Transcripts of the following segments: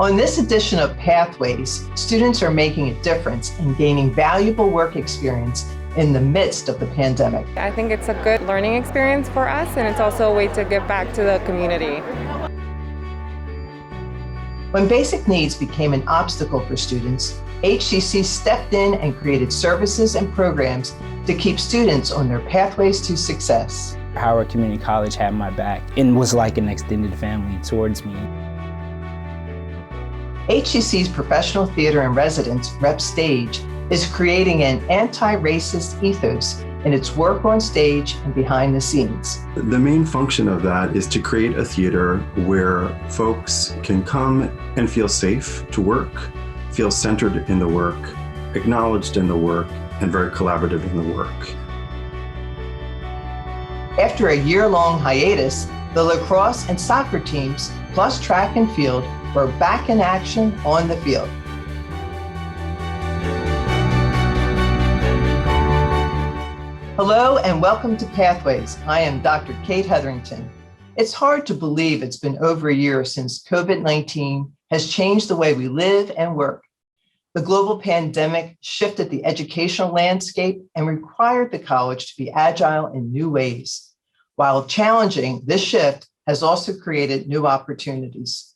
On this edition of Pathways, students are making a difference and gaining valuable work experience in the midst of the pandemic. I think it's a good learning experience for us, and it's also a way to give back to the community. When basic needs became an obstacle for students, HCC stepped in and created services and programs to keep students on their pathways to success. Howard Community College had my back and was like an extended family towards me. HCC's professional theater in residence, Rep Stage, is creating an anti-racist ethos in its work on stage and behind the scenes. The main function of that is to create a theater where folks can come and feel safe to work, feel centered in the work, acknowledged in the work, and very collaborative in the work. After a year-long hiatus, the lacrosse and soccer teams, plus track and field, were back in action on the field. Hello and welcome to Pathways. I am Dr. Kate Hetherington. It's hard to believe it's been over a year since COVID-19 has changed the way we live and work. The global pandemic shifted the educational landscape and required the college to be agile in new ways. While challenging, this shift has also created new opportunities.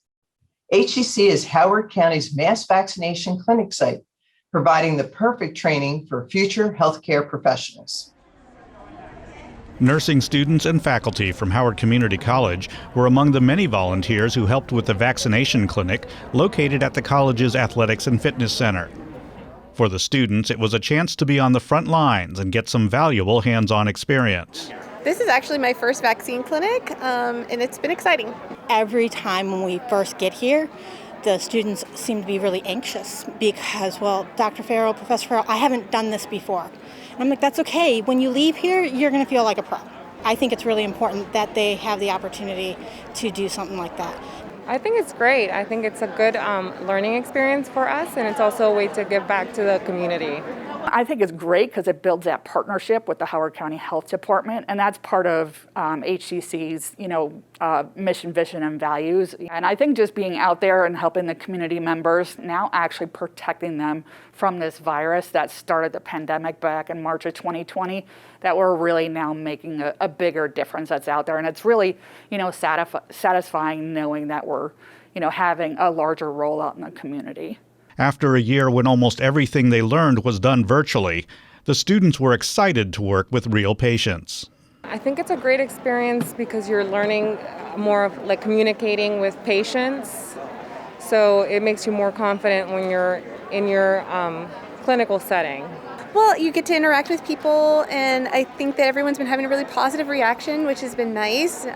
HCC is Howard County's mass vaccination clinic site, providing the perfect training for future healthcare professionals. Nursing students and faculty from Howard Community College were among the many volunteers who helped with the vaccination clinic located at the college's Athletics and Fitness Center. For the students, it was a chance to be on the front lines and get some valuable hands-on experience. This is actually my first vaccine clinic, and it's been exciting. Every time when we first get here, the students seem to be really anxious because, well, Dr. Farrell, Professor Farrell, I haven't done this before. And I'm like, that's okay. When you leave here, you're going to feel like a pro. I think it's really important that they have the opportunity to do something like that. I think it's great. I think it's a good learning experience for us, and it's also a way to give back to the community. I think it's great because it builds that partnership with the Howard County Health Department, and that's part of HCC's, mission, vision, and values. And I think just being out there and helping the community members, now actually protecting them from this virus that started the pandemic back in March of 2020, that we're really now making a bigger difference that's out there. And it's really, satisfying knowing that we're, having a larger role out in the community. After a year when almost everything they learned was done virtually, the students were excited to work with real patients. I think it's a great experience because you're learning more of like communicating with patients. So it makes you more confident when you're in your clinical setting. Well, you get to interact with people, and I think that everyone's been having a really positive reaction, which has been nice.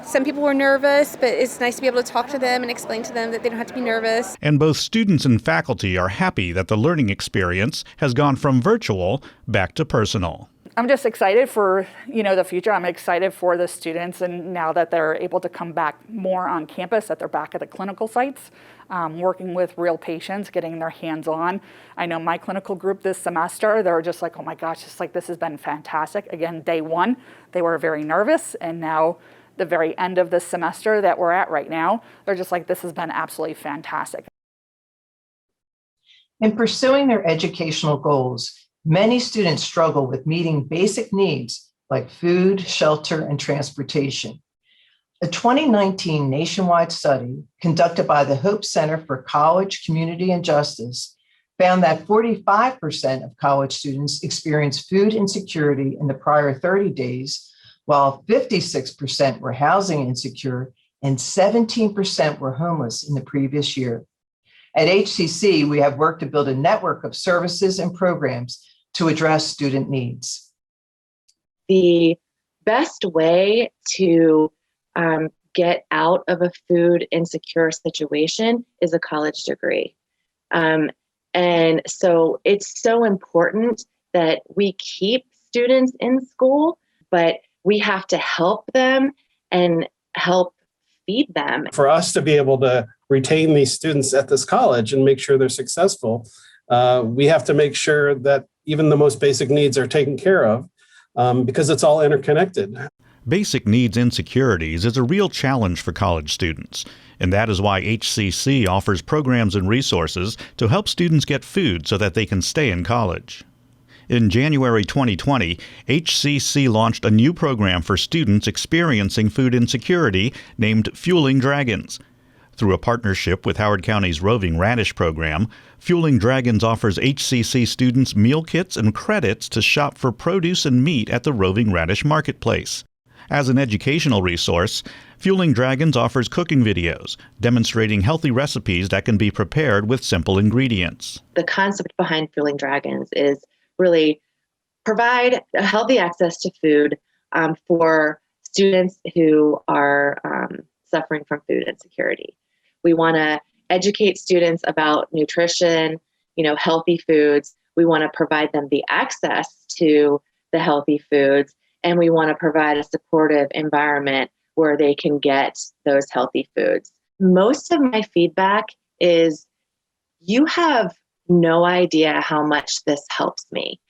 Some people were nervous, but it's nice to be able to talk to them and explain to them that they don't have to be nervous. And both students and faculty are happy that the learning experience has gone from virtual back to personal. I'm just excited for, the future. I'm excited for the students, and now that they're able to come back more on campus, that they're back at the clinical sites, working with real patients, getting their hands on. I know my clinical group this semester, they were just like, oh my gosh, this has been fantastic. Again, day one, they were very nervous, and now the very end of this semester that we're at right now, they're just like, this has been absolutely fantastic. In pursuing their educational goals, many students struggle with meeting basic needs like food, shelter, and transportation. A 2019 nationwide study conducted by the Hope Center for College, Community, and Justice found that 45% of college students experienced food insecurity in the prior 30 days, while 56% were housing insecure and 17% were homeless in the previous year. At HCC, we have worked to build a network of services and programs to address student needs. The best way to get out of a food insecure situation is a college degree. And so it's so important that we keep students in school, but we have to help them and help feed them. For us to be able to retain these students at this college and make sure they're successful, we have to make sure that even the most basic needs are taken care of because it's all interconnected. Basic needs insecurities is a real challenge for college students, and that is why HCC offers programs and resources to help students get food so that they can stay in college. In January 2020, HCC launched a new program for students experiencing food insecurity named Fueling Dragons. Through a partnership with Howard County's Roving Radish program, Fueling Dragons offers HCC students meal kits and credits to shop for produce and meat at the Roving Radish Marketplace. As an educational resource, Fueling Dragons offers cooking videos demonstrating healthy recipes that can be prepared with simple ingredients. The concept behind Fueling Dragons is really provide a healthy access to food for students who are suffering from food insecurity. We want to educate students about nutrition, healthy foods. We want to provide them the access to the healthy foods, and we want to provide a supportive environment where they can get those healthy foods. Most of my feedback is, you have no idea how much this helps me.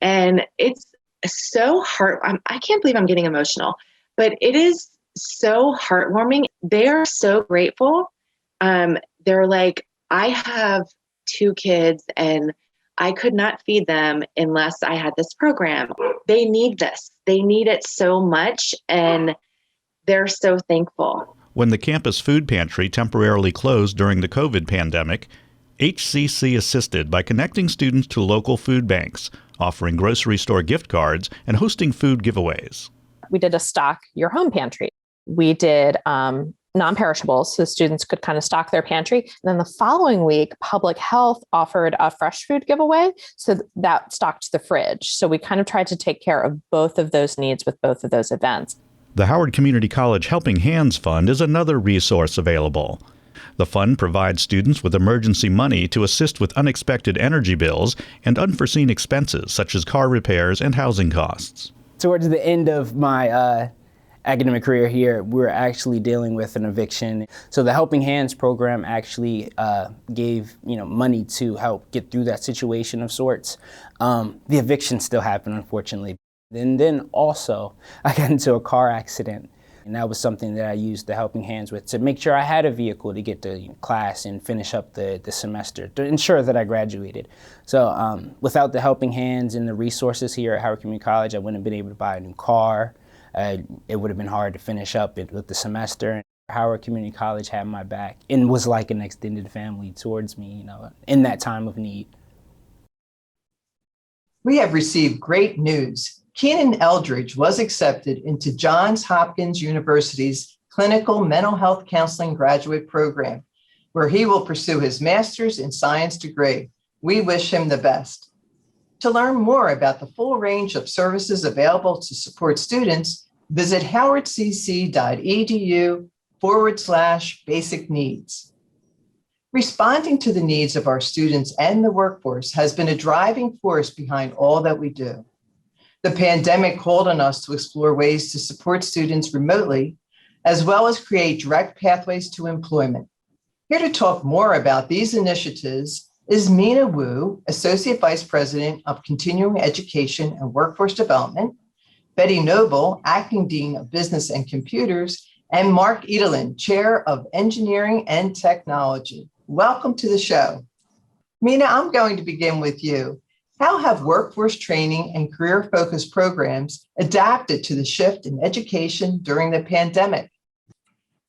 And it's so I can't believe I'm getting emotional, but it is so heartwarming. They are so grateful. They're like, I have 2 kids and I could not feed them unless I had this program. They need this. They need it so much, and they're so thankful. When the campus food pantry temporarily closed during the COVID pandemic, HCC assisted by connecting students to local food banks, offering grocery store gift cards, and hosting food giveaways. We did a stock your home pantry. We did non-perishables, so students could kind of stock their pantry. And then the following week, Public Health offered a fresh food giveaway, so that stocked the fridge. So we kind of tried to take care of both of those needs with both of those events. The Howard Community College Helping Hands Fund is another resource available. The fund provides students with emergency money to assist with unexpected energy bills and unforeseen expenses such as car repairs and housing costs. Towards the end of my academic career here, we were actually dealing with an eviction. So the Helping Hands program actually gave money to help get through that situation of sorts. The eviction still happened, unfortunately. And then also, I got into a car accident. And that was something that I used the Helping Hands with to make sure I had a vehicle to get to class and finish up the semester, to ensure that I graduated. So without the Helping Hands and the resources here at Howard Community College, I wouldn't have been able to buy a new car. It would have been hard to finish up with the semester. Howard Community College had my back and was like an extended family towards me, in that time of need. We have received great news. Keenan Eldridge was accepted into Johns Hopkins University's Clinical Mental Health Counseling Graduate Program, where he will pursue his master's in science degree. We wish him the best. To learn more about the full range of services available to support students, visit howardcc.edu/basic needs. Responding to the needs of our students and the workforce has been a driving force behind all that we do. The pandemic called on us to explore ways to support students remotely, as well as create direct pathways to employment. Here to talk more about these initiatives is Mina Wu, Associate Vice President of Continuing Education and Workforce Development, Betty Noble, Acting Dean of Business and Computers, and Mark Edelin, Chair of Engineering and Technology. Welcome to the show. Mina, I'm going to begin with you. How have workforce training and career-focused programs adapted to the shift in education during the pandemic?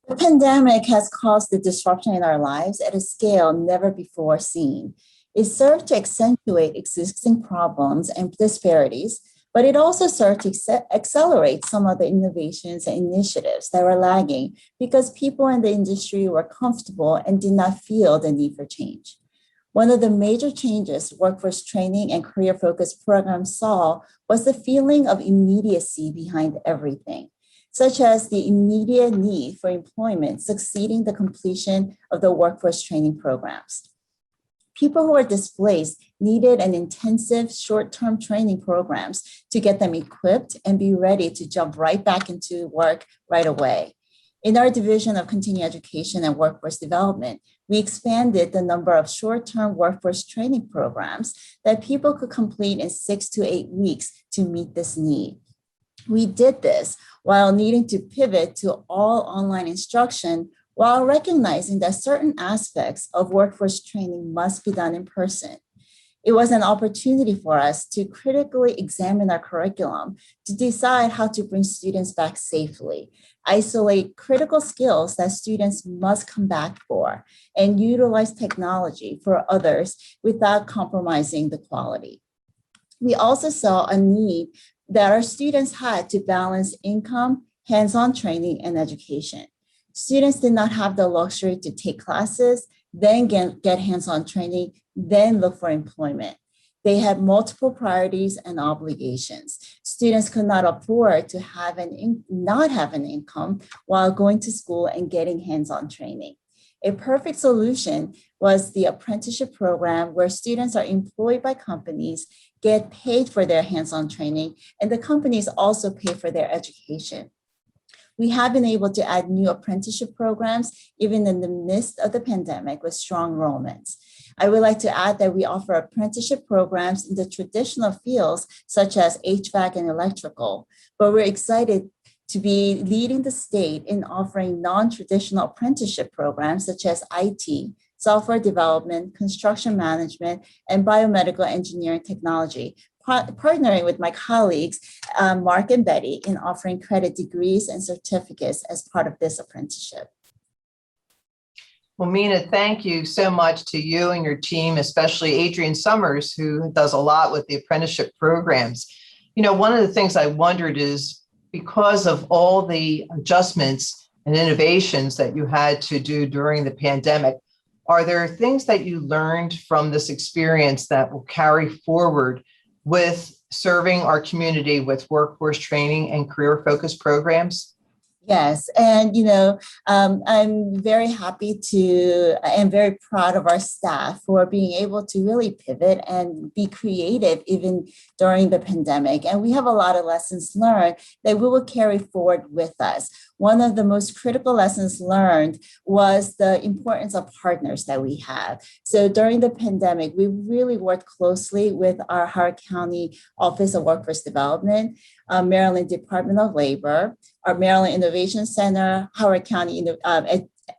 The pandemic has caused the disruption in our lives at a scale never before seen. It served to accentuate existing problems and disparities, but it also served to accelerate some of the innovations and initiatives that were lagging because people in the industry were comfortable and did not feel the need for change. One of the major changes workforce training and career-focused programs saw was the feeling of immediacy behind everything, such as the immediate need for employment succeeding the completion of the workforce training programs. People who are displaced needed an intensive short-term training programs to get them equipped and be ready to jump right back into work right away. In our Division of Continuing Education and Workforce Development, we expanded the number of short-term workforce training programs that people could complete in 6 to 8 weeks to meet this need. We did this while needing to pivot to all online instruction while recognizing that certain aspects of workforce training must be done in person. It was an opportunity for us to critically examine our curriculum to decide how to bring students back safely, isolate critical skills that students must come back for, and utilize technology for others without compromising the quality. We also saw a need that our students had to balance income, hands-on training, and education. Students did not have the luxury to take classes, then get hands-on training, then look for employment. They had multiple priorities and obligations. Students could not afford to not have an income while going to school and getting hands-on training. A perfect solution was the apprenticeship program where students are employed by companies, get paid for their hands-on training, and the companies also pay for their education. We have been able to add new apprenticeship programs even in the midst of the pandemic with strong enrollments. I would like to add that we offer apprenticeship programs in the traditional fields such as HVAC and electrical, but we're excited to be leading the state in offering non-traditional apprenticeship programs such as IT, software development, construction management, and biomedical engineering technology, partnering with my colleagues, Mark and Betty, in offering credit degrees and certificates as part of this apprenticeship. Well, Mina, thank you so much to you and your team, especially Adrian Summers, who does a lot with the apprenticeship programs. You know, one of the things I wondered is because of all the adjustments and innovations that you had to do during the pandemic, are there things that you learned from this experience that will carry forward with serving our community with workforce training and career-focused programs? Yes, and I'm very happy and very proud of our staff for being able to really pivot and be creative even during the pandemic. And we have a lot of lessons learned that we will carry forward with us. One of the most critical lessons learned was the importance of partners that we have. So during the pandemic, we really worked closely with our Howard County Office of Workforce Development, Maryland Department of Labor, our Maryland Innovation Center, Howard County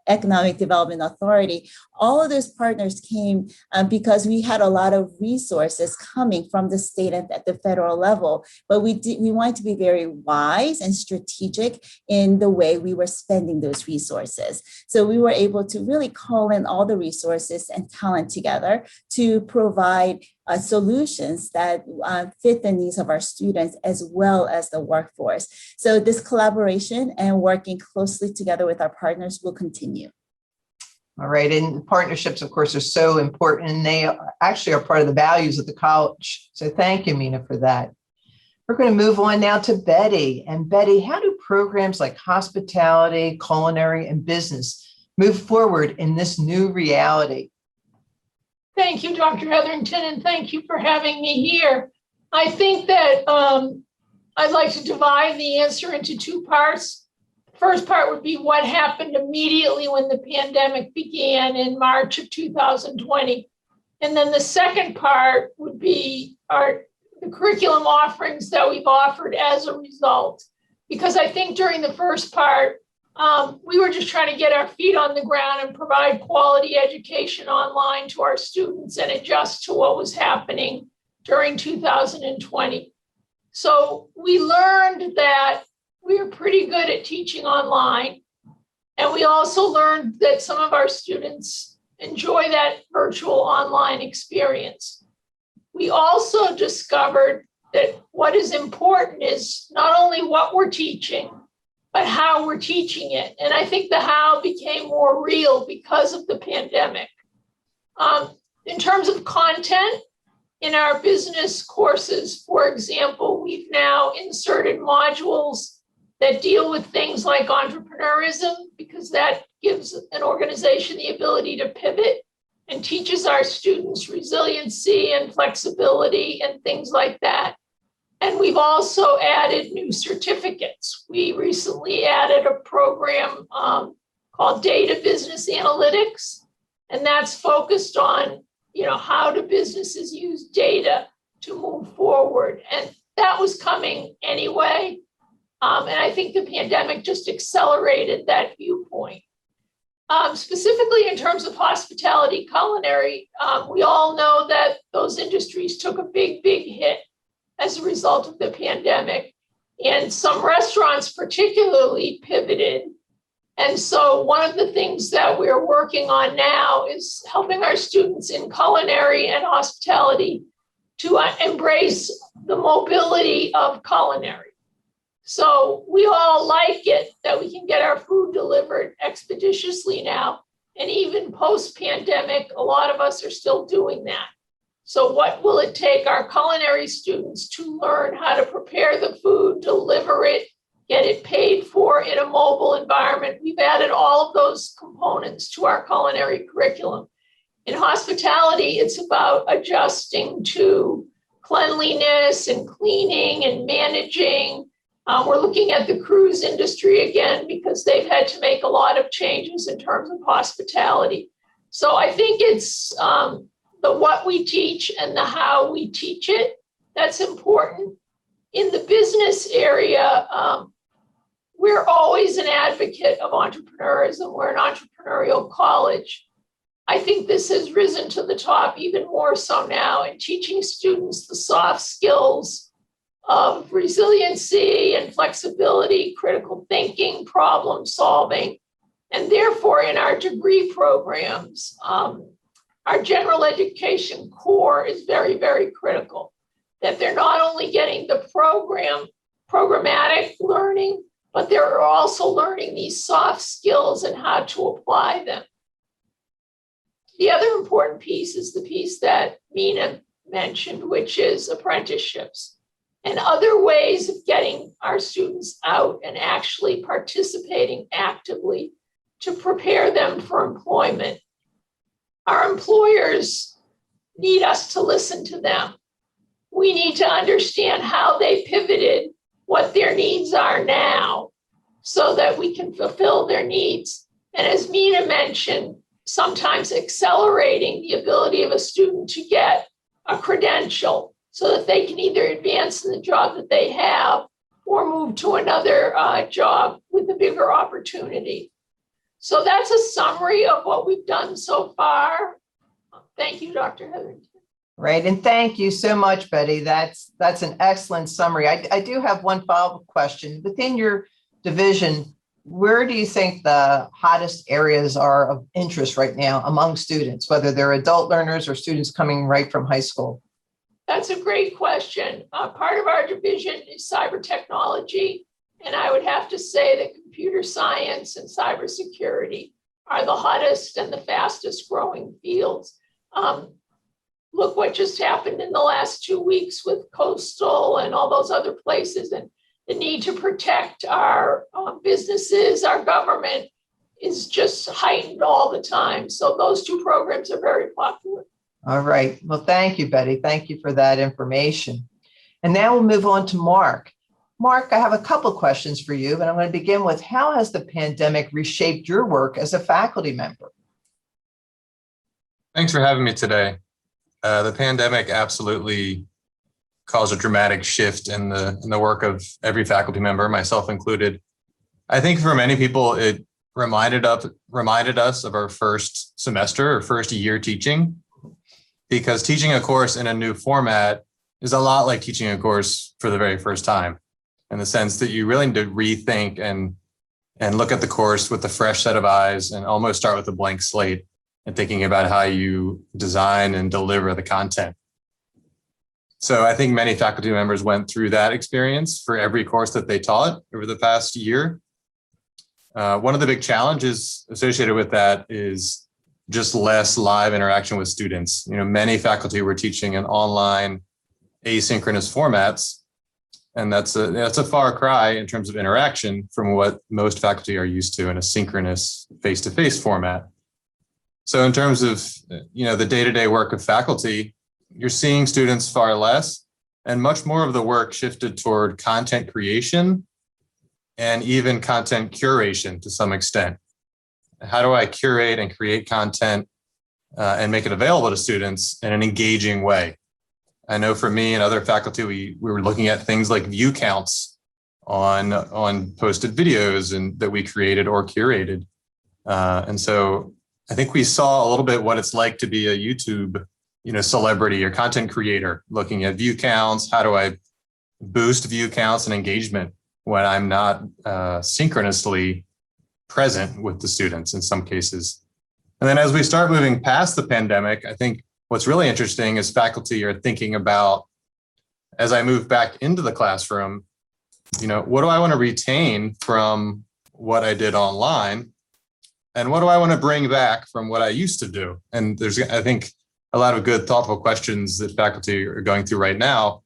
Economic Development Authority. All of those partners came because we had a lot of resources coming from the state and at the federal level, but we wanted to be very wise and strategic in the way we were spending those resources. So we were able to really call in all the resources and talent together to provide solutions that fit the needs of our students as well as the workforce. So this collaboration and working closely together with our partners will continue. All right, and partnerships, of course, are so important, and they actually are part of the values of the college. So thank you, Mina, for that. We're going to move on now to Betty. And Betty, how do programs like hospitality, culinary, and business move forward in this new reality? Thank you, Dr. Hetherington, and thank you for having me here. I think that I'd like to divide the answer into two parts. First part would be what happened immediately when the pandemic began in March of 2020. And then the second part would be the curriculum offerings that we've offered as a result. Because I think during the first part, we were just trying to get our feet on the ground and provide quality education online to our students and adjust to what was happening during 2020. So we learned that we were pretty good at teaching online. And we also learned that some of our students enjoy that virtual online experience. We also discovered that what is important is not only what we're teaching, but how we're teaching it. And I think the how became more real because of the pandemic. In terms of content, in our business courses, for example, we've now inserted modules that deal with things like entrepreneurism, because that gives an organization the ability to pivot and teaches our students resiliency and flexibility and things like that. And we've also added new certificates. We recently added a program called Data Business Analytics, and that's focused on, how do businesses use data to move forward? And that was coming anyway. And I think the pandemic just accelerated that viewpoint. Specifically in terms of hospitality, culinary, we all know that those industries took a big, big hit as a result of the pandemic. And some restaurants particularly pivoted. And so one of the things that we're working on now is helping our students in culinary and hospitality to embrace the mobility of culinary. So we all like it that we can get our food delivered expeditiously now. And even post-pandemic, a lot of us are still doing that. So what will it take our culinary students to learn how to prepare the food, deliver it, get it paid for in a mobile environment? We've added all of those components to our culinary curriculum. In hospitality, it's about adjusting to cleanliness and cleaning and managing. We're looking at the cruise industry again because they've had to make a lot of changes in terms of hospitality. So I think it's the what we teach and the how we teach it that's important. In the business area, we're always an advocate of entrepreneurism. We're an entrepreneurial college. I think this has risen to the top even more so now in teaching students the soft skills of resiliency and flexibility, critical thinking, problem solving. And therefore, in our degree programs, our general education core is very, very critical, that they're not only getting the programmatic learning, but they're also learning these soft skills and how to apply them. The other important piece is the piece that Mina mentioned, which is apprenticeships and other ways of getting our students out and actually participating actively to prepare them for employment. Our employers need us to listen to them. We need to understand how they pivoted, what their needs are now, so that we can fulfill their needs. And as Mina mentioned, sometimes accelerating the ability of a student to get a credential so that they can either advance in the job that they have or move to another job with a bigger opportunity. So that's a summary of what we've done so far. Thank you, Dr. Hetherington. Right, and thank you so much, Betty. That's an excellent summary. I do have one follow-up question. Within your division, where do you think the hottest areas are of interest right now among students, whether they're adult learners or students coming right from high school? That's a great question. Part of our division is cyber technology, and I would have to say that computer science and cybersecurity are the hottest and the fastest growing fields. Look what just happened in the last 2 weeks with Coastal and all those other places, and the need to protect our businesses, our government is just heightened all the time. So those two programs are very popular. All right. Well, thank you, Betty. Thank you for that information. And now we'll move on to Mark. Mark, I have a couple questions for you, and I'm going to begin with, how has the pandemic reshaped your work as a faculty member? Thanks for having me today. The pandemic absolutely caused a dramatic shift in the work of every faculty member, myself included. I think for many people, it reminded us of our first semester or first year teaching, because teaching a course in a new format is a lot like teaching a course for the very first time, in the sense that you really need to rethink and look at the course with a fresh set of eyes and almost start with a blank slate and thinking about how you design and deliver the content. So I think many faculty members went through that experience for every course that they taught over the past year. One of the big challenges associated with that is just less live interaction with students. Many faculty were teaching in online asynchronous formats, and that's a far cry in terms of interaction from what most faculty are used to in a synchronous face-to-face format. So in terms of the day-to-day work of faculty, you're seeing students far less, and much more of the work shifted toward content creation and even content curation to some extent. How do I curate and create content and make it available to students in an engaging way? I know for me and other faculty, we were looking at things like view counts on posted videos and that we created or curated. And so I think we saw a little bit what it's like to be a YouTube, celebrity or content creator, looking at view counts. How do I boost view counts and engagement when I'm not synchronously present with the students in some cases? And then as we start moving past the pandemic, I think what's really interesting is faculty are thinking about, as I move back into the classroom, what do I want to retain from what I did online? And what do I want to bring back from what I used to do? And there's, I think, a lot of good, thoughtful questions that faculty are going through right now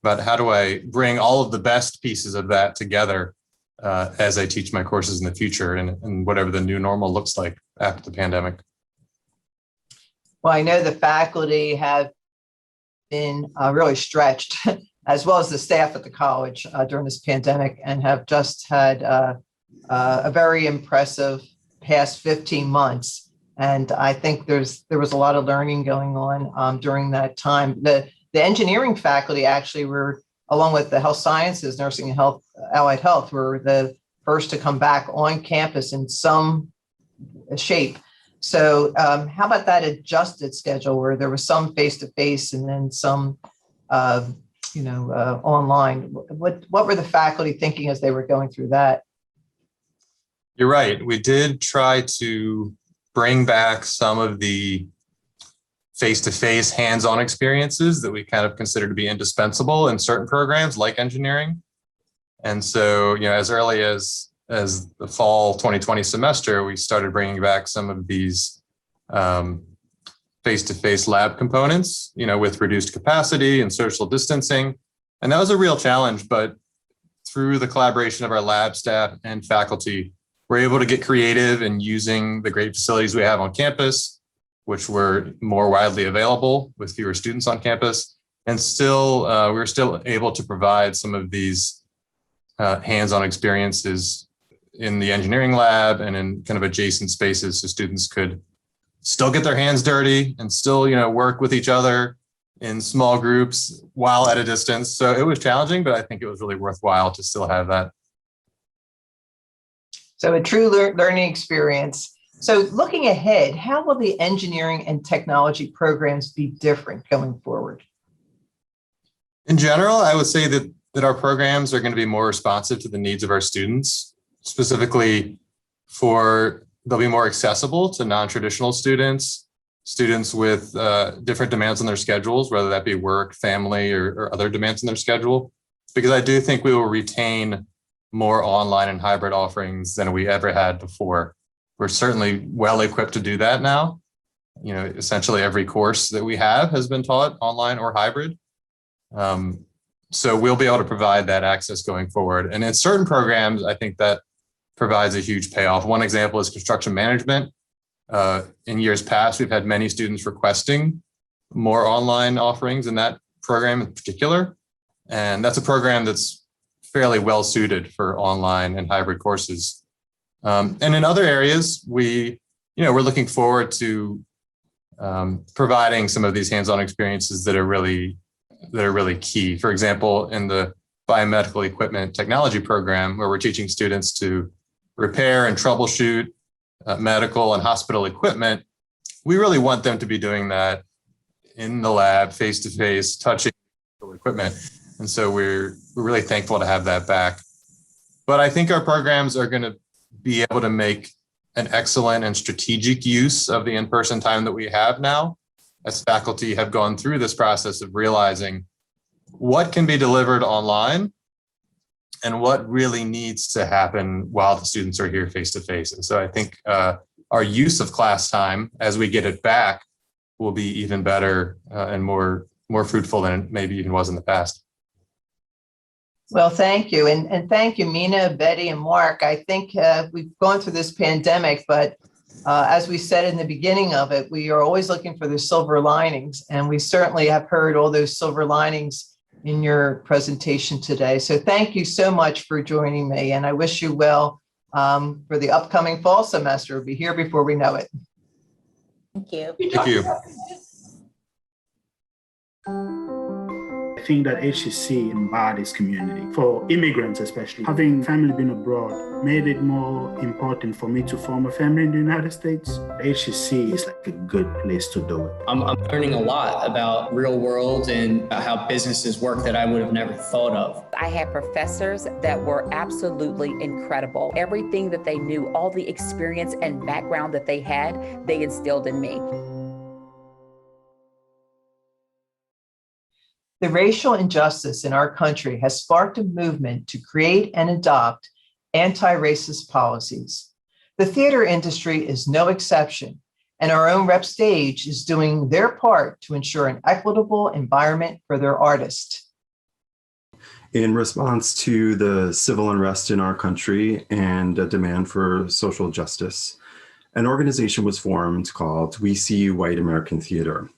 about how do I bring all of the best pieces of that together as I teach my courses in the future and whatever the new normal looks like after the pandemic. Well, I know the faculty have been really stretched, as well as the staff at the college during this pandemic, and have just had a very impressive past 15 months. And I think there was a lot of learning going on during that time. The engineering faculty actually were, along with the health sciences, nursing and health, allied health, were the first to come back on campus in some shape. So how about that adjusted schedule where there was some face-to-face and then some, online? What were the faculty thinking as they were going through that? You're right. We did try to bring back some of the face-to-face hands-on experiences that we kind of consider to be indispensable in certain programs like engineering. And so, as early as the fall 2020 semester, we started bringing back some of these face-to-face lab components, with reduced capacity and social distancing. And that was a real challenge, but through the collaboration of our lab staff and faculty, we're able to get creative in using the great facilities we have on campus, which were more widely available with fewer students on campus. And still, we're still able to provide some of these hands-on experiences in the engineering lab and in kind of adjacent spaces so students could still get their hands dirty and still, work with each other in small groups while at a distance. So it was challenging, but I think it was really worthwhile to still have that. So a true learning experience. So looking ahead, how will the engineering and technology programs be different going forward? In general, I would say that our programs are going to be more responsive to the needs of our students, specifically they'll be more accessible to non-traditional students with different demands on their schedules, whether that be work, family, or other demands on their schedule, because I do think we will retain more online and hybrid offerings than we ever had before. We're certainly well equipped to do that now. Essentially every course that we have has been taught online or hybrid. So we'll be able to provide that access going forward. And in certain programs, I think that provides a huge payoff. One example is construction management. In years past, we've had many students requesting more online offerings in that program in particular. And that's a program that's fairly well suited for online and hybrid courses. And in other areas, we're looking forward to providing some of these hands-on experiences that are really key. For example, in the biomedical equipment technology program, where we're teaching students to repair and troubleshoot medical and hospital equipment, we really want them to be doing that in the lab, face-to-face, touching equipment. And so we're really thankful to have that back. But I think our programs are going to be able to make an excellent and strategic use of the in-person time that we have now, as faculty have gone through this process of realizing what can be delivered online and what really needs to happen while the students are here face-to-face. And so I think our use of class time as we get it back will be even better and more fruitful than it maybe even was in the past. Well, thank you. And thank you, Mina, Betty, and Mark. I think we've gone through this pandemic, but as we said in the beginning of it, we are always looking for the silver linings. And we certainly have heard all those silver linings in your presentation today. So thank you so much for joining me. And I wish you well for the upcoming fall semester. We'll be here before we know it. Thank you. Thank you. think that HCC embodies community. For immigrants especially, having family been abroad made it more important for me to form a family in the United States. HCC is like a good place to do it. I'm learning a lot about real world and how businesses work that I would have never thought of. I had professors that were absolutely incredible. Everything that they knew, all the experience and background that they had, they instilled in me. The racial injustice in our country has sparked a movement to create and adopt anti-racist policies. The theater industry is no exception, and our own Rep Stage is doing their part to ensure an equitable environment for their artists. In response to the civil unrest in our country and a demand for social justice, an organization was formed called We See You White American Theater.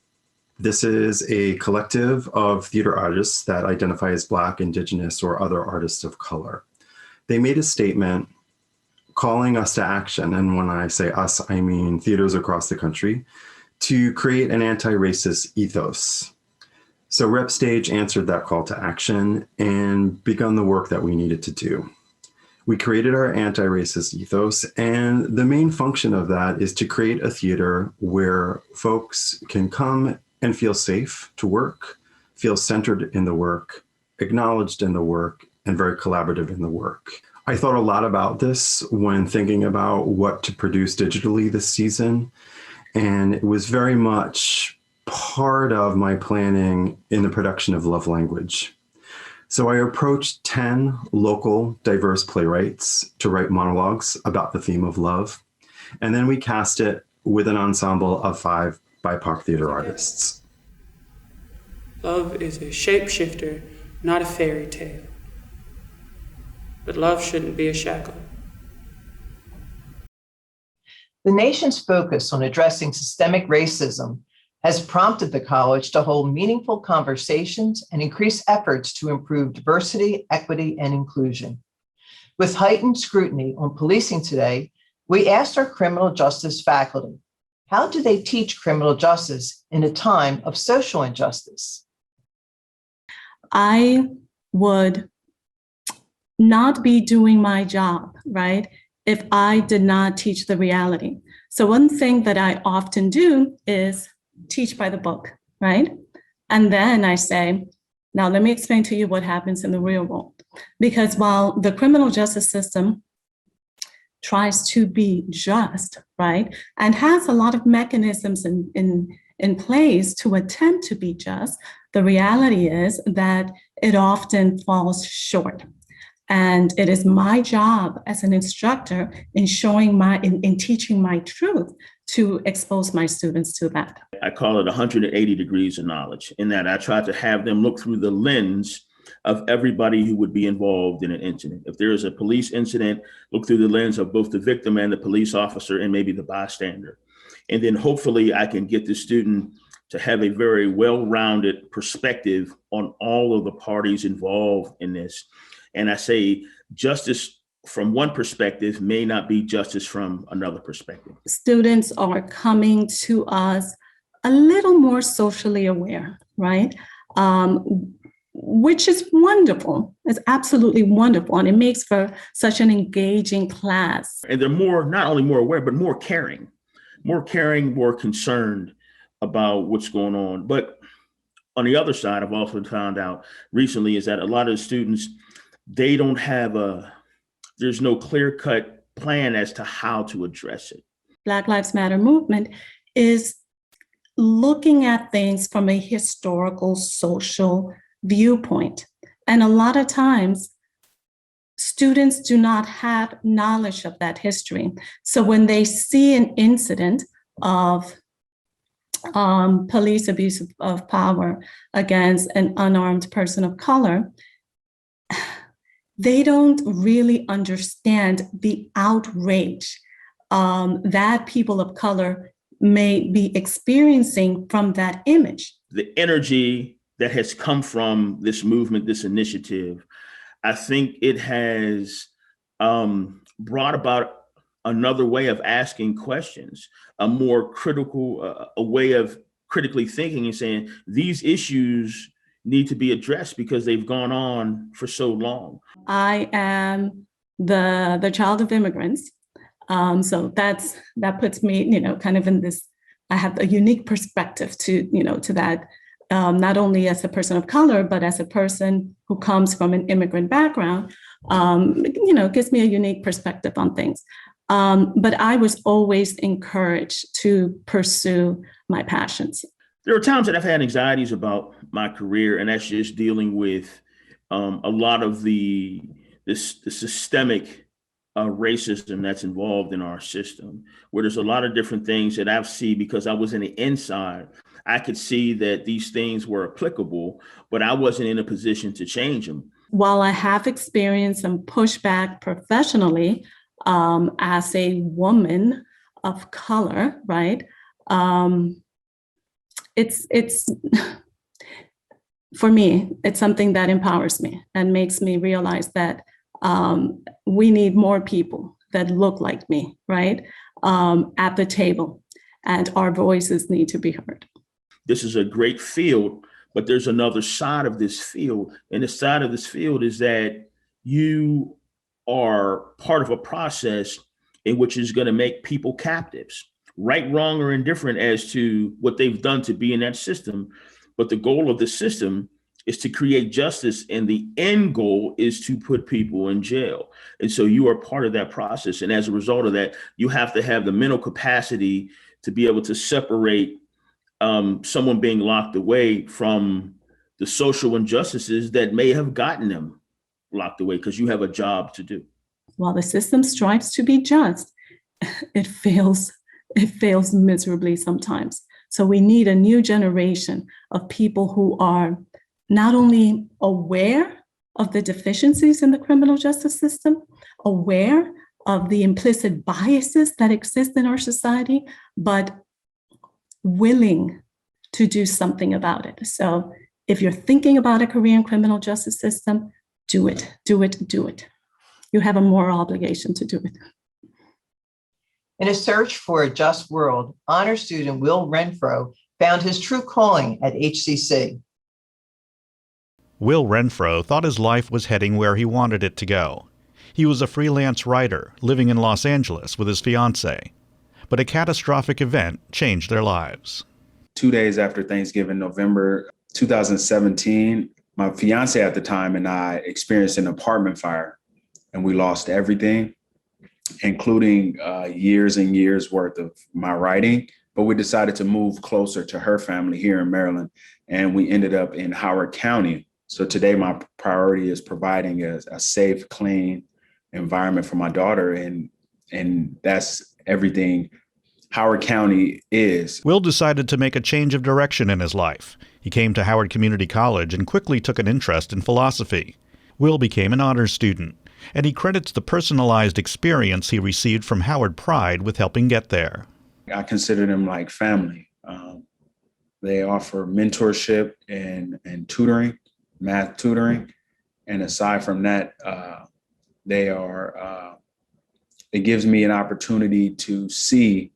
This is a collective of theater artists that identify as Black, Indigenous, or other artists of color. They made a statement calling us to action, and when I say us, I mean theaters across the country, to create an anti-racist ethos. So Rep Stage answered that call to action and begun the work that we needed to do. We created our anti-racist ethos, and the main function of that is to create a theater where folks can come and feel safe to work, feel centered in the work, acknowledged in the work, and very collaborative in the work. I thought a lot about this when thinking about what to produce digitally this season, and it was very much part of my planning in the production of Love Language. So I approached 10 local diverse playwrights to write monologues about the theme of love, and then we cast it with an ensemble of 5 BIPOC theater artists. Love is a shapeshifter, not a fairy tale. But love shouldn't be a shackle. The nation's focus on addressing systemic racism has prompted the college to hold meaningful conversations and increase efforts to improve diversity, equity, and inclusion. With heightened scrutiny on policing today, we asked our criminal justice faculty, how do they teach criminal justice in a time of social injustice? I would not be doing my job, right, if I did not teach the reality. So one thing that I often do is teach by the book, right? And then I say, now let me explain to you what happens in the real world. Because while the criminal justice system tries to be just, right, and has a lot of mechanisms in place to attempt to be just, the reality is that it often falls short. And it is my job as an instructor in teaching my truth to expose my students to that. I call it 180 degrees of knowledge, in that I try to have them look through the lens of everybody who would be involved in an incident. If there is a police incident, look through the lens of both the victim and the police officer and maybe the bystander. And then hopefully I can get the student to have a very well-rounded perspective on all of the parties involved in this. And I say justice from one perspective may not be justice from another perspective. Students are coming to us a little more socially aware, right? Which is wonderful. It's absolutely wonderful. And it makes for such an engaging class. And they're not only more aware, but more caring, more concerned about what's going on. But on the other side, I've also found out recently is that a lot of the students, they don't have there's no clear-cut plan as to how to address it. Black Lives Matter movement is looking at things from a historical, social viewpoint. And a lot of times, students do not have knowledge of that history. So when they see an incident of police abuse of power against an unarmed person of color, they don't really understand the outrage that people of color may be experiencing from that image. The energy that has come from this movement, this initiative, I think it has brought about another way of asking questions, a more critical, a way of critically thinking and saying, these issues need to be addressed because they've gone on for so long. I am the child of immigrants. So that puts me, kind of in this, I have a unique perspective to that, not only as a person of color, but as a person who comes from an immigrant background, gives me a unique perspective on things. But I was always encouraged to pursue my passions. There are times that I've had anxieties about my career, and that's just dealing with a lot of the systemic racism that's involved in our system, where there's a lot of different things that I've seen because I was in the inside. I could see that these things were applicable, but I wasn't in a position to change them. While I have experienced some pushback professionally as a woman of color, right? It's for me, it's something that empowers me and makes me realize that we need more people that look like me, right? At the table, and our voices need to be heard. This is a great field, but there's another side of this field. And the side of this field is that you are part of a process in which is going to make people captives, right, wrong, or indifferent as to what they've done to be in that system. But the goal of the system is to create justice, and the end goal is to put people in jail. And so you are part of that process. And as a result of that, you have to have the mental capacity to be able to separate someone being locked away from the social injustices that may have gotten them locked away, because you have a job to do. While the system strives to be just, it fails miserably sometimes. So we need a new generation of people who are not only aware of the deficiencies in the criminal justice system, aware of the implicit biases that exist in our society, but willing to do something about it. So if you're thinking about a career in criminal justice system, do it, do it, do it. You have a moral obligation to do it. In a search for a just world, honor student Will Renfro found his true calling at HCC. Will Renfro thought his life was heading where he wanted it to go. He was a freelance writer living in Los Angeles with his fiancée. But a catastrophic event changed their lives. 2 days after Thanksgiving, November 2017, my fiance at the time and I experienced an apartment fire, and we lost everything, including years and years worth of my writing. But we decided to move closer to her family here in Maryland, and we ended up in Howard County. So today my priority is providing a safe, clean environment for my daughter, and that's everything Howard County is. Will decided to make a change of direction in his life. He came to Howard Community College and quickly took an interest in philosophy. Will became an honors student, and he credits the personalized experience he received from Howard Pride with helping get there. I consider them like family. They offer mentorship and tutoring, math tutoring. And aside from that, it gives me an opportunity to see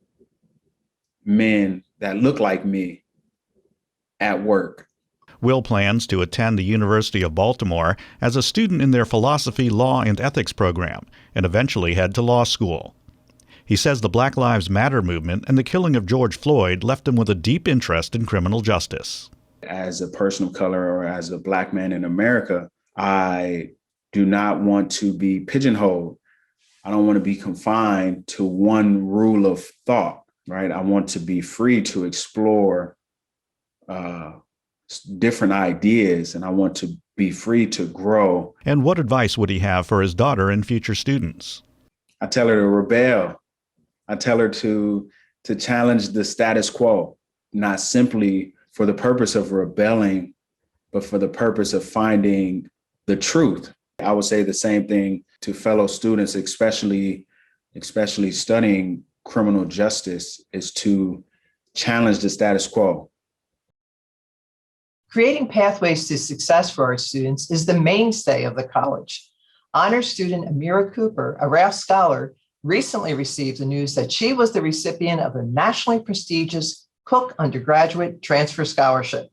men that look like me at work. Will plans to attend the University of Baltimore as a student in their philosophy, law, and ethics program, and eventually head to law school. He says the Black Lives Matter movement and the killing of George Floyd left him with a deep interest in criminal justice. As a person of color or as a Black man in America, I do not want to be pigeonholed. I don't want to be confined to one rule of thought, right? I want to be free to explore different ideas, and I want to be free to grow. And what advice would he have for his daughter and future students? I tell her to rebel. I tell her to challenge the status quo, not simply for the purpose of rebelling, but for the purpose of finding the truth. I would say the same thing to fellow students, especially studying criminal justice, is to challenge the status quo. Creating pathways to success for our students is the mainstay of the college. Honor student Amira Cooper, a Ralph Scholar, recently received the news that she was the recipient of a nationally prestigious Cook Undergraduate Transfer Scholarship.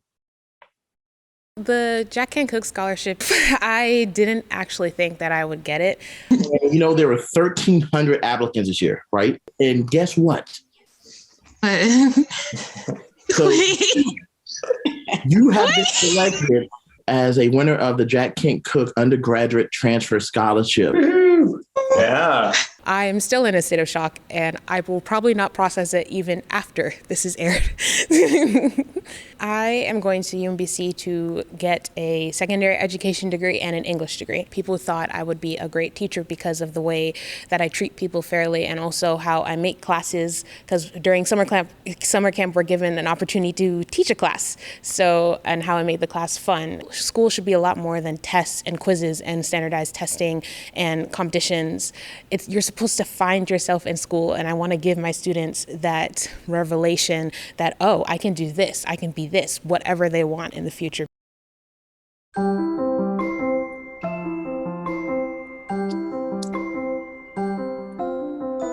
The Jack Kent Cooke Scholarship, I didn't actually think that I would get it. You know, there were 1,300 applicants this year, right? And guess what? So you have been selected as a winner of the Jack Kent Cooke Undergraduate Transfer Scholarship. Yeah. I am still in a state of shock, and I will probably not process it even after this is aired. I am going to UMBC to get a secondary education degree and an English degree. People thought I would be a great teacher because of the way that I treat people fairly, and also how I make classes, because during summer camp we're given an opportunity to teach a class, and how I made the class fun. School should be a lot more than tests and quizzes and standardized testing and competitions. You're supposed to find yourself in school, and I want to give my students that revelation that, oh, I can do this, I can be this, whatever they want in the future.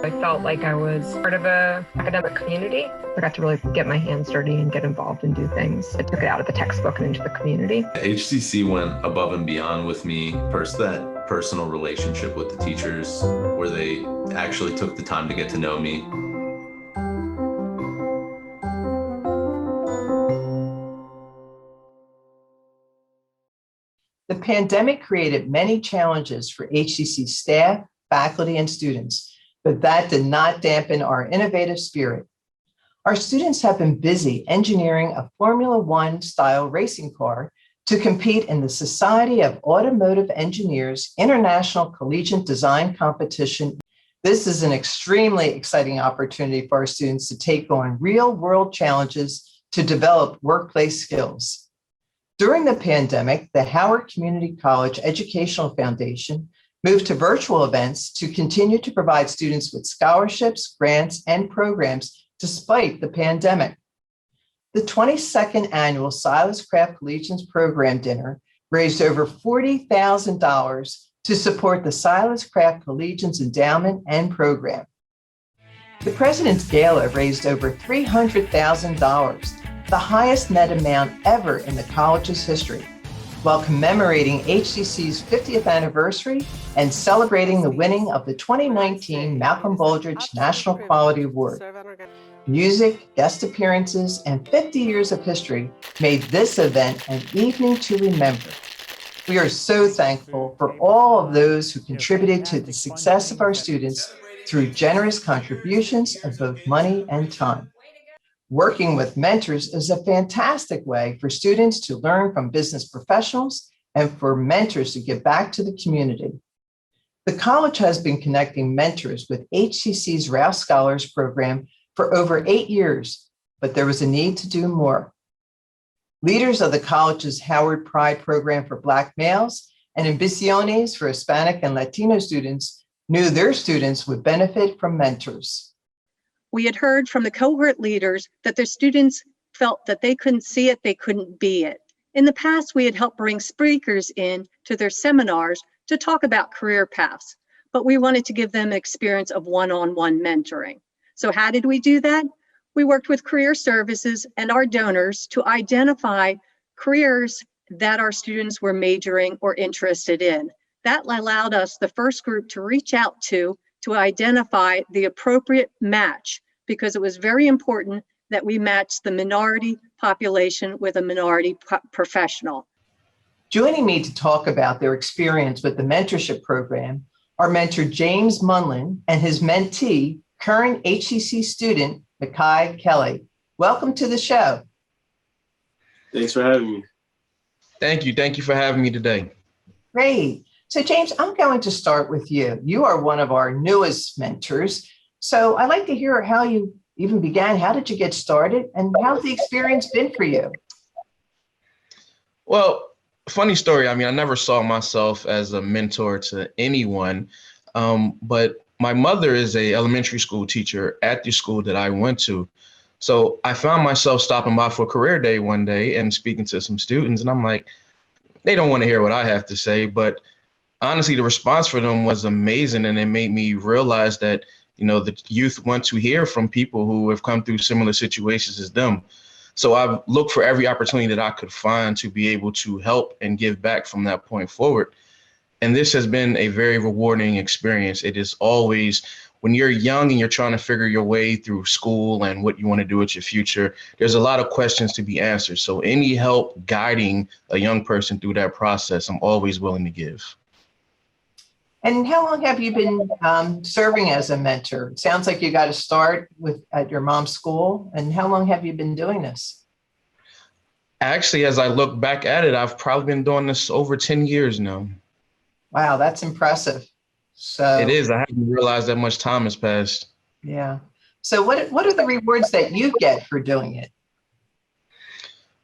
I felt like I was part of an academic community. I got to really get my hands dirty and get involved and do things. I took it out of the textbook and into the community. HCC went above and beyond with me. First, that personal relationship with the teachers where they actually took the time to get to know me. The pandemic created many challenges for HCC staff, faculty, and students, but that did not dampen our innovative spirit. Our students have been busy engineering a Formula One style racing car to compete in the Society of Automotive Engineers International Collegiate Design Competition. This is an extremely exciting opportunity for our students to take on real-world challenges to develop workplace skills. During the pandemic, the Howard Community College Educational Foundation moved to virtual events to continue to provide students with scholarships, grants, and programs despite the pandemic. The 22nd annual Silas Craft Collegians Program Dinner raised over $40,000 to support the Silas Craft Collegians Endowment and Program. The President's Gala raised over $300,000, the highest net amount ever in the college's history, while commemorating HCC's 50th anniversary and celebrating the winning of the 2019 Malcolm Baldrige National Quality Award. Music, guest appearances, and 50 years of history made this event an evening to remember. We are so thankful for all of those who contributed to the success of our students through generous contributions of both money and time. Working with mentors is a fantastic way for students to learn from business professionals and for mentors to give back to the community. The college has been connecting mentors with HCC's Rouse Scholars program for over 8 years, but there was a need to do more. Leaders of the college's Howard Pride program for Black males and Ambiciones for Hispanic and Latino students knew their students would benefit from mentors. We had heard from the cohort leaders that their students felt that they couldn't see it, they couldn't be it. In the past, we had helped bring speakers in to their seminars to talk about career paths, but we wanted to give them an experience of one-on-one mentoring. So how did we do that? We worked with career services and our donors to identify careers that our students were majoring or interested in. That allowed us, the first group, to reach out to identify the appropriate match, because it was very important that we match the minority population with a minority professional. Joining me to talk about their experience with the mentorship program are mentor James Munlin and his mentee, current HCC student, Makai Kelly. Welcome to the show. Thanks for having me. Thank you. Thank you for having me today. Great. So James, I'm going to start with you. You are one of our newest mentors. So I'd like to hear how you even began. How did you get started? And how's the experience been for you? Well, funny story. I mean, I never saw myself as a mentor to anyone, but my mother is an elementary school teacher at the school that I went to. So I found myself stopping by for career day one day and speaking to some students. And I'm like, they don't want to hear what I have to say. But honestly, the response for them was amazing. And it made me realize that, you know, the youth want to hear from people who have come through similar situations as them. So I've looked for every opportunity that I could find to be able to help and give back from that point forward. And this has been a very rewarding experience. It is always, when you're young and you're trying to figure your way through school and what you want to do with your future, there's a lot of questions to be answered. So any help guiding a young person through that process, I'm always willing to give. And how long have you been serving as a mentor? It sounds like you got to start at your mom's school. And how long have you been doing this? Actually, as I look back at it, I've probably been doing this over 10 years now. Wow, that's impressive. So it is. I haven't realized that much time has passed. Yeah. So what are the rewards that you get for doing it?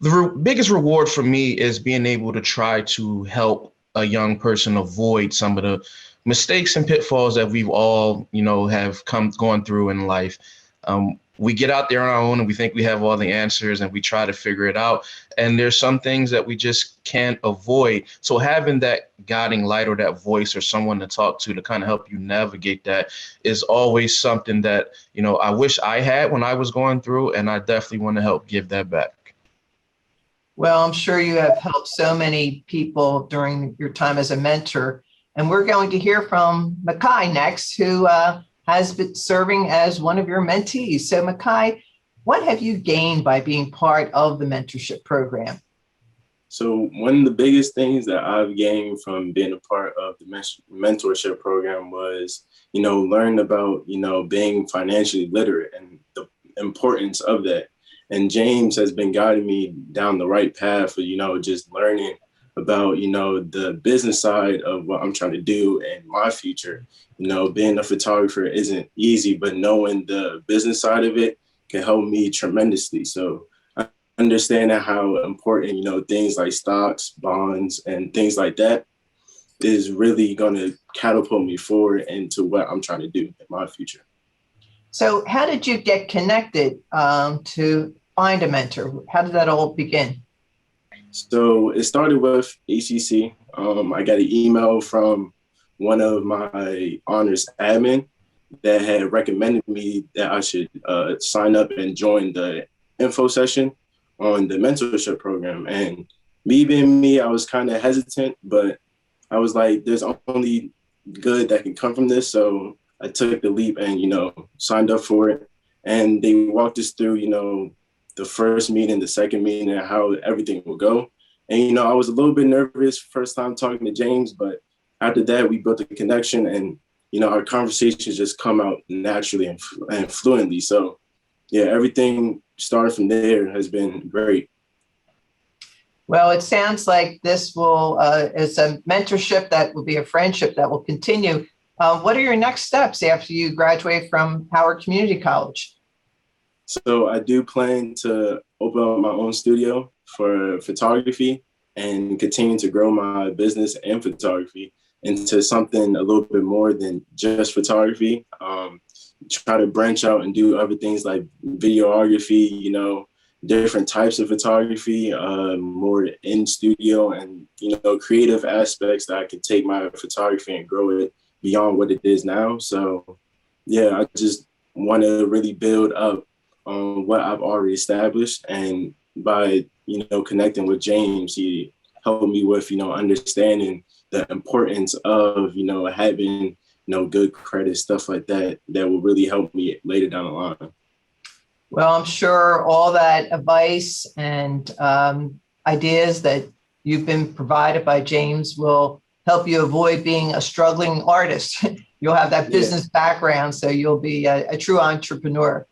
The biggest reward for me is being able to try to help a young person avoid some of the mistakes and pitfalls that we've all, have gone through in life. We get out there on our own and we think we have all the answers and we try to figure it out. And there's some things that we just can't avoid. So having that guiding light or that voice or someone to talk to kind of help you navigate that is always something that, I wish I had when I was going through, and I definitely want to help give that back. Well, I'm sure you have helped so many people during your time as a mentor. And we're going to hear from Makai next, who has been serving as one of your mentees. So Makai, what have you gained by being part of the mentorship program? So one of the biggest things that I've gained from being a part of the mentorship program was, learning about, being financially literate and the importance of that. And James has been guiding me down the right path for, just learning about, the business side of what I'm trying to do in my future. Being a photographer isn't easy, but knowing the business side of it can help me tremendously. So I understand how important, things like stocks, bonds, and things like that is really going to catapult me forward into what I'm trying to do in my future. So how did you get connected to find a mentor? How did that all begin? So it started with HCC. I got an email from one of my honors admin that had recommended me that I should sign up and join the info session on the mentorship program. And me being me, I was kind of hesitant, but I was like, there's only good that can come from this. So I took the leap and, signed up for it. And they walked us through, the first meeting, the second meeting, and how everything will go. And, I was a little bit nervous first time talking to James, but after that, we built a connection and, our conversations just come out naturally and fluently. So yeah, everything started from there has been great. Well, it sounds like this will, it's a mentorship that will be a friendship that will continue. What are your next steps after you graduate from Howard Community College? So I do plan to open up my own studio for photography and continue to grow my business and photography into something a little bit more than just photography. Try to branch out and do other things like videography, different types of photography, more in studio and, creative aspects that I can take my photography and grow it beyond what it is now. So yeah, I just want to really build up on what I've already established. And by, connecting with James, he helped me with, understanding the importance of, having, good credit, stuff like that, that will really help me later down the line. Well, I'm sure all that advice and ideas that you've been provided by James will help you avoid being a struggling artist. You'll have that business background, so you'll be a true entrepreneur.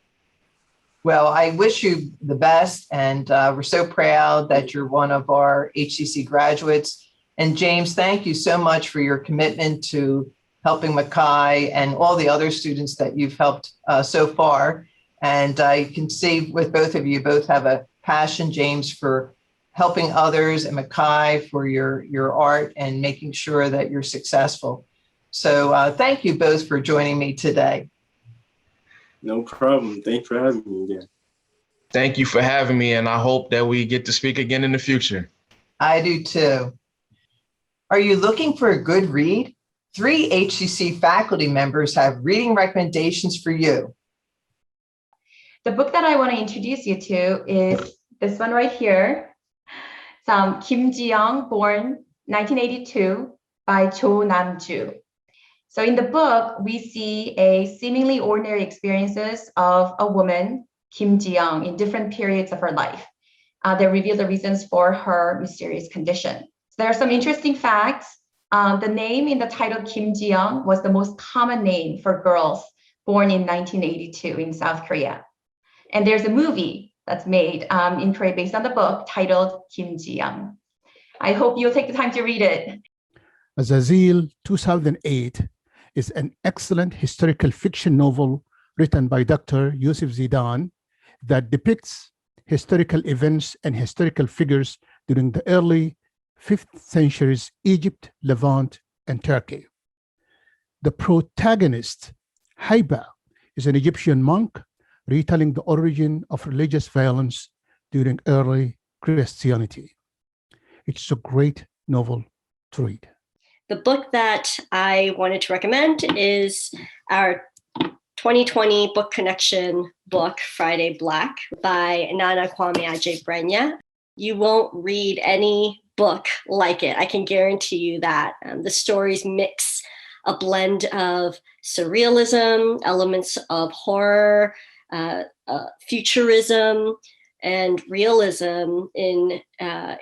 Well, I wish you the best, and we're so proud that you're one of our HCC graduates. And James, thank you so much for your commitment to helping Makai and all the other students that you've helped so far. And I can see with both of you, both have a passion, James, for helping others, and Makai for your art and making sure that you're successful. So thank you both for joining me today. No problem. Thanks for having me again. Thank you for having me, and I hope that we get to speak again in the future. I do too. Are you looking for a good read? 3 HCC faculty members have reading recommendations for you. The book that I want to introduce you to is this one right here. Kim Ji-young, born 1982 by Cho Nam-ju. So in the book, we see a seemingly ordinary experiences of a woman, Kim Ji-young, in different periods of her life. They reveal the reasons for her mysterious condition. So there are some interesting facts. The name in the title Kim Ji-young was the most common name for girls born in 1982 in South Korea. And there's a movie that's made in Korea based on the book titled Kim Ji-young. I hope you'll take the time to read it. Azazil 2008 is an excellent historical fiction novel written by Dr. Yusuf Zidan that depicts historical events and historical figures during the early 5th centuries Egypt, Levant, and Turkey. The protagonist, Haiba, is an Egyptian monk retelling the origin of religious violence during early Christianity. It's a great novel to read. The book that I wanted to recommend is our 2020 Book Connection book, Friday Black, by Nana Kwame Adjei-Brenyah. You won't read any book like it. I can guarantee you that. The stories mix a blend of surrealism, elements of horror, futurism, and realism in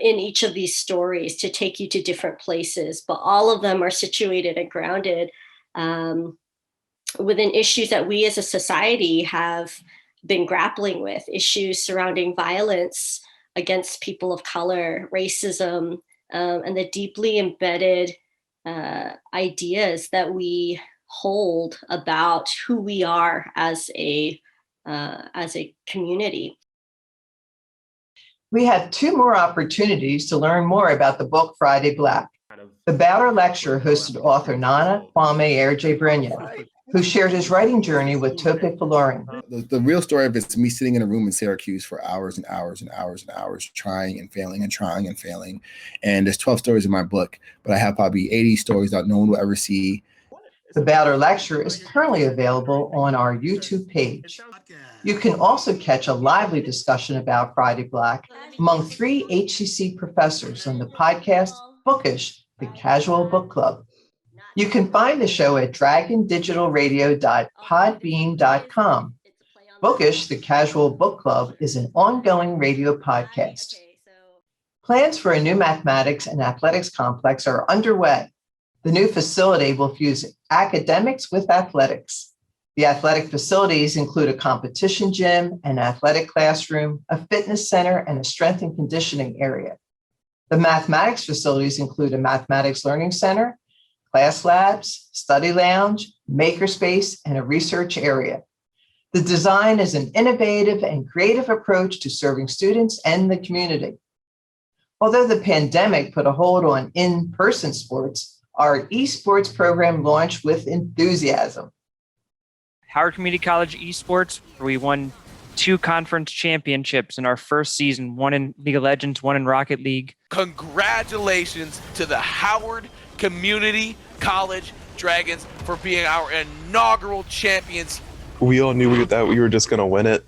each of these stories to take you to different places. But all of them are situated and grounded within issues that we as a society have been grappling with, issues surrounding violence against people of color, racism, and the deeply embedded ideas that we hold about who we are as a community. We have 2 more opportunities to learn more about the book Friday Black. The Bauer Lecture hosted author Nana Kwame Adjei-Brenyah, who shared his writing journey with Tope Faloring. The real story of it is me sitting in a room in Syracuse for hours and hours and hours and hours, trying and failing and trying and failing. And there's 12 stories in my book, but I have probably 80 stories that no one will ever see. The Bauer Lecture is currently available on our YouTube page. You can also catch a lively discussion about Friday Black among 3 HCC professors on the podcast Bookish, the Casual Book Club. You can find the show at dragondigitalradio.podbean.com. Bookish, the Casual Book Club, is an ongoing radio podcast. Plans for a new mathematics and athletics complex are underway. The new facility will fuse academics with athletics. The athletic facilities include a competition gym, an athletic classroom, a fitness center, and a strength and conditioning area. The mathematics facilities include a mathematics learning center, class labs, study lounge, makerspace, and a research area. The design is an innovative and creative approach to serving students and the community. Although the pandemic put a hold on in-person sports, our esports program launched with enthusiasm. Howard Community College Esports, we won 2 conference championships in our first season, one in League of Legends, one in Rocket League. Congratulations to the Howard Community College Dragons for being our inaugural champions. We all knew that we were just going to win it.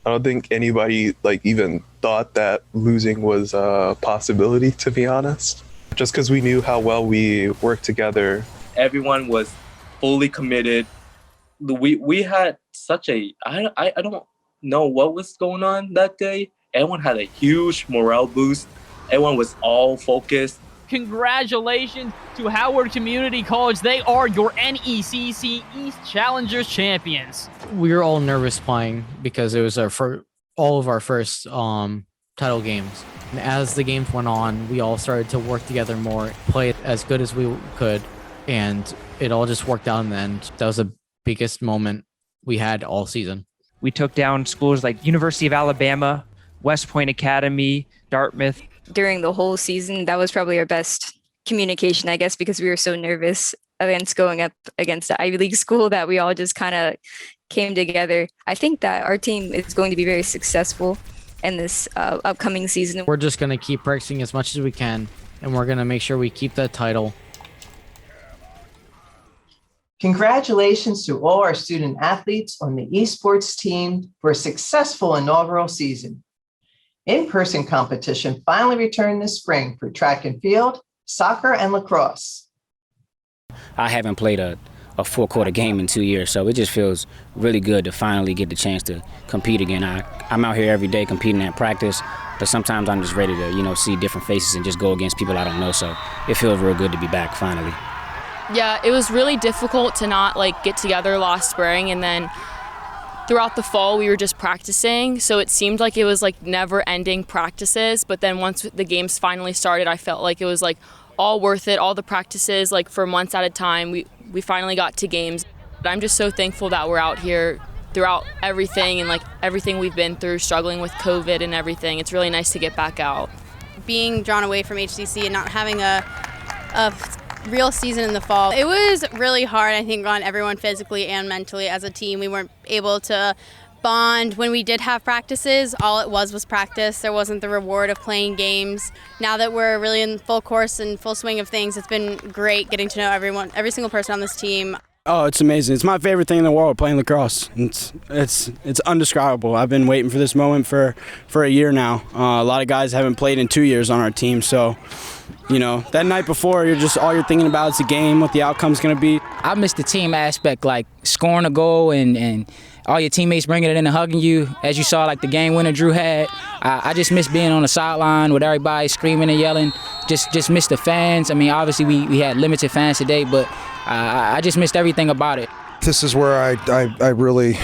I don't think anybody even thought that losing was a possibility, to be honest. Just because we knew how well we worked together. Everyone was fully committed. We had such a, I don't know what was going on that day. Everyone had a huge morale boost. Everyone was all focused. Congratulations to Howard Community College. They are your NECC East Challengers champions. We were all nervous playing because it was all of our first title games. And as the games went on, we all started to work together more, play as good as we could, and it all just worked out in the end. That was the biggest moment we had all season. We took down schools like University of Alabama, West Point Academy, Dartmouth. During the whole season, that was probably our best communication, I guess, because we were so nervous against going up against the Ivy League school that we all just kind of came together. I think that our team is going to be very successful in this upcoming season. We're just going to keep practicing as much as we can, and we're going to make sure we keep that title. Congratulations to all our student athletes on the esports team for a successful inaugural season. In-person competition finally returned this spring for track and field, soccer, and lacrosse. I haven't played a full quarter game in 2 years, so it just feels really good to finally get the chance to compete again. I'm out here every day competing at practice, but sometimes I'm just ready to, see different faces and just go against people I don't know. So it feels real good to be back finally. Yeah, it was really difficult to not get together last spring, and then throughout the fall we were just practicing, so it seemed like it was never-ending practices. But then once the games finally started, I felt like it was all worth it, all the practices for months at a time. We finally got to games. I'm just so thankful that we're out here throughout everything and everything we've been through, struggling with COVID and everything. It's really nice to get back out. Being drawn away from HCC and not having a real season in the fall, it was really hard, I think, on everyone physically and mentally as a team. We weren't able to bond. When we did have practices, all it was practice. There wasn't the reward of playing games. Now that we're really in full course and full swing of things, it's been great getting to know everyone, every single person on this team. Oh, it's amazing. It's my favorite thing in the world, playing lacrosse. It's indescribable. I've been waiting for this moment for a year now. A lot of guys haven't played in 2 years on our team, so that night before, all you're thinking about is the game, what the outcome's going to be. I miss the team aspect, scoring a goal and all your teammates bringing it in and hugging you. As you saw, the game winner Drew had. I just miss being on the sideline with everybody screaming and yelling. Just miss the fans. I mean, obviously we had limited fans today, but I just missed everything about it. This is where I really,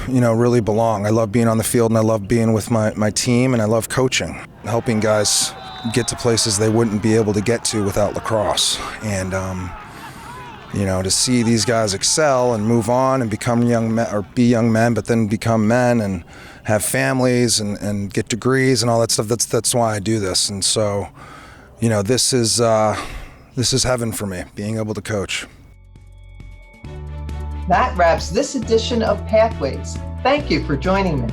really belong. I love being on the field, and I love being with my team, and I love coaching, helping guys get to places they wouldn't be able to get to without lacrosse. And to see these guys excel and move on and become young men, or be young men, but then become men and have families and get degrees and all that stuff. That's why I do this. And so, this is heaven for me, being able to coach. That wraps this edition of Pathways. Thank you for joining me.